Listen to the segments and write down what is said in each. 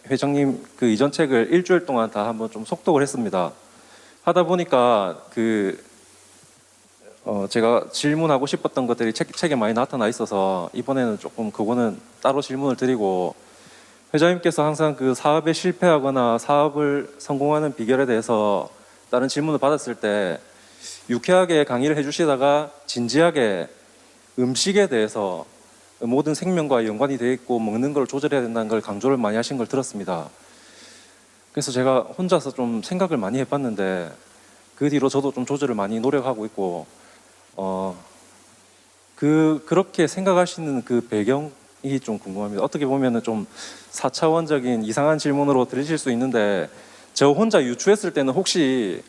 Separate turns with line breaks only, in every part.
회장님 그 이전 책을 일주일 동안 다 한번 좀 속독을 했습니다. 하다 보니까 제가 질문하고 싶었던 것들이 책에 많이 나타나 있어서 이번에는 조금 그거는 따로 질문을 드리고, 회장님께서 항상 그 사업에 실패하거나 사업을 성공하는 비결에 대해서 다른 질문을 받았을 때 유쾌하게 강의를 해주시다가 진지하게 음식에 대해서 모든 생명과 연관이 되어 있고 먹는 걸 조절해야 된다는 걸 강조를 많이 하신 걸 들었습니다. 그래서 제가 혼자서 좀 생각을 많이 해봤는데 그 뒤로 저도 좀 조절을 많이 노력하고 있고, 그렇게 생각하시는 그 배경이 좀 궁금합니다. 어떻게 보면은 좀 4차원적인 이상한 질문으로 들리실 수 있는데, 저 혼자 유추했을 때는 혹시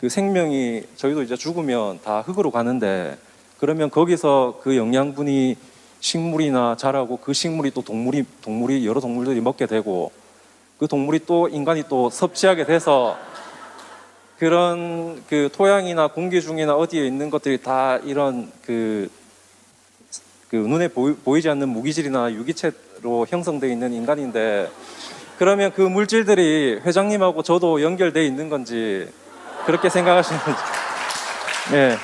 그 생명이 저희도 이제 죽으면 다 흙으로 가는데, 그러면 거기서 그 영양분이 식물이나 자라고 그 식물이 또 동물이 여러 동물들이 먹게 되고 그 동물이 또 인간이 또 섭취하게 돼서 그런 그 토양이나 공기 중이나 어디에 있는 것들이 다 이런 그 눈에 보이지 않는 무기질이나 유기체로 형성되어 있는 인간인데, 그러면 그 물질들이 회장님하고 저도 연결되어 있는 건지 그렇게 생각하시는지. 네.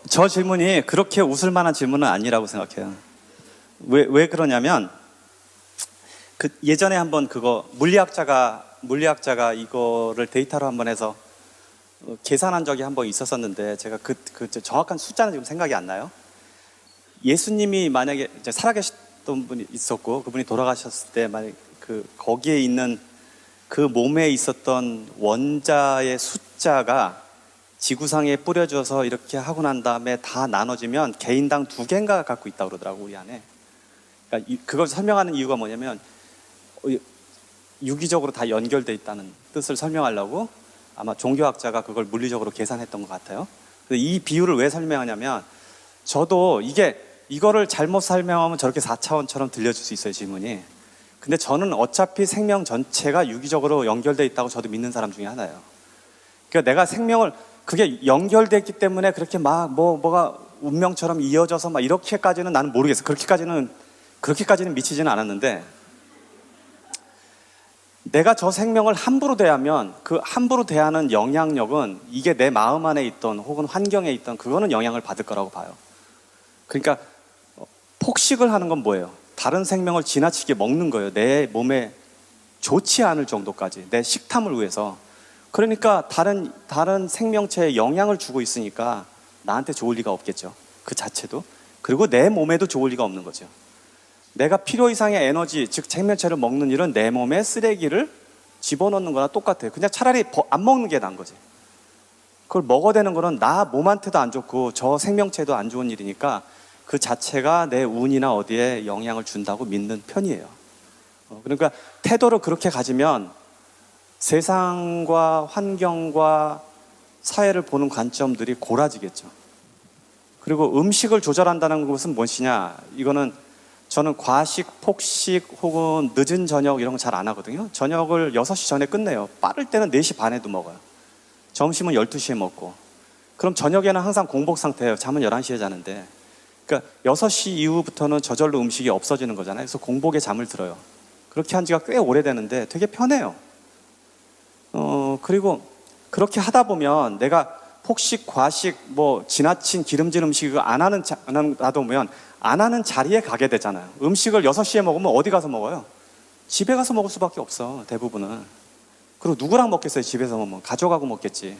저 질문이 그렇게 웃을 만한 질문은 아니라고 생각해요. 왜 그러냐면, 예전에 한번 물리학자가 이거를 데이터로 한번 해서 계산한 적이 한번 있었었는데, 제가 정확한 숫자는 지금 생각이 안 나요. 예수님이 만약에 이제 살아계셨던 분이 있었고, 그분이 돌아가셨을 때 만약 거기에 있는 그 몸에 있었던 원자의 숫자가 지구상에 뿌려져서 이렇게 하고 난 다음에 다 나눠지면 개인당 2개인가 갖고 있다고 그러더라고, 우리 안에. 그러니까 그걸 설명하는 이유가 뭐냐면, 유기적으로 다 연결돼 있다는 뜻을 설명하려고 아마 종교학자가 그걸 물리적으로 계산했던 것 같아요. 이 비유를 왜 설명하냐면, 저도 이거를 잘못 설명하면 저렇게 4차원처럼 들려줄 수 있어요, 질문이. 근데 저는 어차피 생명 전체가 유기적으로 연결돼 있다고 저도 믿는 사람 중에 하나예요. 그러니까 내가 생명을, 그게 연결됐기 때문에 그렇게 뭐가 운명처럼 이어져서 막 이렇게까지는 나는 모르겠어. 그렇게까지는 미치지는 않았는데, 내가 저 생명을 함부로 대하면 그 함부로 대하는 영향력은 이게 내 마음 안에 있던 혹은 환경에 있던 그거는 영향을 받을 거라고 봐요. 그러니까 폭식을 하는 건 뭐예요? 다른 생명을 지나치게 먹는 거예요. 내 몸에 좋지 않을 정도까지, 내 식탐을 위해서. 그러니까 다른 생명체에 영향을 주고 있으니까 나한테 좋을 리가 없겠죠, 그 자체도. 그리고 내 몸에도 좋을 리가 없는 거죠. 내가 필요 이상의 에너지, 즉 생명체를 먹는 일은 내 몸에 쓰레기를 집어넣는 거나 똑같아요. 그냥 차라리 안 먹는 게 나은 거지. 그걸 먹어대는 거는 나 몸한테도 안 좋고 저 생명체도 안 좋은 일이니까 그 자체가 내 운이나 어디에 영향을 준다고 믿는 편이에요. 그러니까 태도를 그렇게 가지면 세상과 환경과 사회를 보는 관점들이 고라지겠죠. 그리고 음식을 조절한다는 것은 무엇이냐, 이거는 저는 과식, 폭식 혹은 늦은 저녁 이런 거 잘 안 하거든요. 저녁을 6시 전에 끝내요. 빠를 때는 4시 반에도 먹어요. 점심은 12시에 먹고. 그럼 저녁에는 항상 공복 상태예요. 잠은 11시에 자는데. 그러니까 6시 이후부터는 저절로 음식이 없어지는 거잖아요. 그래서 공복에 잠을 들어요. 그렇게 한 지가 꽤 오래되는데 되게 편해요. 그리고 그렇게 하다 보면 내가 폭식, 과식, 지나친 기름진 음식을 안 하다 보면 안 하는 자리에 가게 되잖아요. 음식을 6시에 먹으면 어디 가서 먹어요? 집에 가서 먹을 수밖에 없어, 대부분은. 그리고 누구랑 먹겠어요, 집에서 먹으면. 가져가고 먹겠지.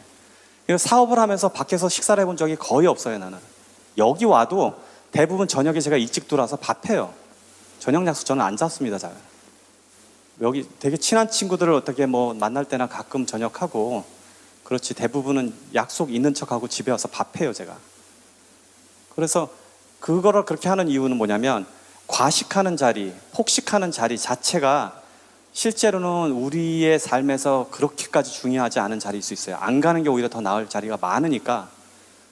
사업을 하면서 밖에서 식사를 해본 적이 거의 없어요, 나는. 여기 와도 대부분 저녁에 제가 일찍 들어와서 밥해요. 저녁 약속 저는 안 잡습니다, 잘. 여기 되게 친한 친구들을 어떻게 만날 때나 가끔 저녁하고, 그렇지 대부분은 약속 있는 척하고 집에 와서 밥해요, 제가. 그래서 그거를 그렇게 하는 이유는 뭐냐면, 과식하는 자리, 폭식하는 자리 자체가 실제로는 우리의 삶에서 그렇게까지 중요하지 않은 자리일 수 있어요. 안 가는 게 오히려 더 나을 자리가 많으니까.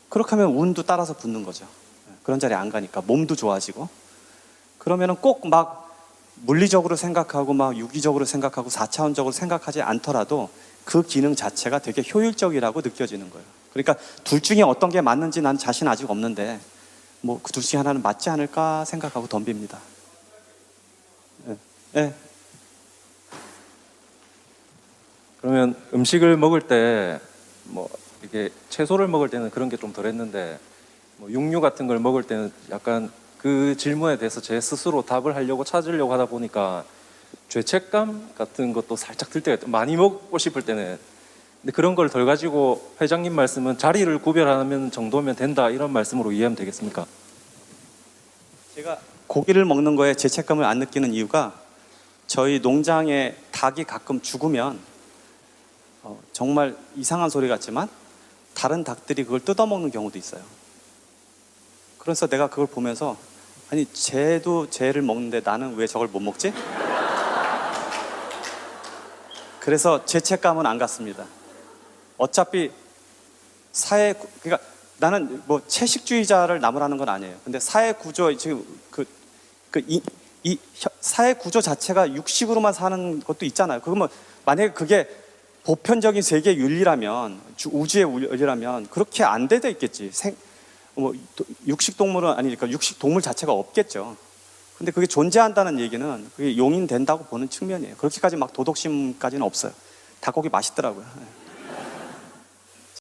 그렇게 하면 운도 따라서 붙는 거죠. 그런 자리에 안 가니까 몸도 좋아지고. 그러면은 꼭 물리적으로 생각하고 유기적으로 생각하고 4차원적으로 생각하지 않더라도 그 기능 자체가 되게 효율적이라고 느껴지는 거예요. 그러니까 둘 중에 어떤 게 맞는지 난 자신 아직 없는데, 뭐 그 둘 중에 하나는 맞지 않을까 생각하고 덤빕니다. 예. 예.
그러면 음식을 먹을 때 뭐 이게 채소를 먹을 때는 그런 게 좀 덜했는데 뭐 육류 같은 걸 먹을 때는 약간 그 질문에 대해서 제 스스로 답을 하려고 찾으려고 하다 보니까 죄책감 같은 것도 살짝 들 때가 있어요. 많이 먹고 싶을 때는. 근데 그런 걸 덜 가지고 회장님 말씀은 자리를 구별하는 정도면 된다 이런 말씀으로 이해하면 되겠습니까?
제가 고기를 먹는 거에 죄책감을 안 느끼는 이유가 저희 농장에 닭이 가끔 죽으면 정말 이상한 소리 같지만 다른 닭들이 그걸 뜯어먹는 경우도 있어요. 그래서 내가 그걸 보면서 아니 쟤도 쟤를 먹는데 나는 왜 저걸 못 먹지? 그래서 죄책감은 안 갖습니다. 어차피 그러니까 나는 뭐 채식주의자를 나무라는 건 아니에요. 근데 사회 구조 지금 사회 구조 자체가 육식으로만 사는 것도 있잖아요. 그러면 만약에 그게 보편적인 세계 윤리라면 우주의 윤리라면 그렇게 안 돼 있겠지. 육식 동물은 아니니까 육식 동물 자체가 없겠죠. 근데 그게 존재한다는 얘기는 그게 용인된다고 보는 측면이에요. 그렇게까지 막 도덕심까지는 없어요. 닭고기 맛있더라고요.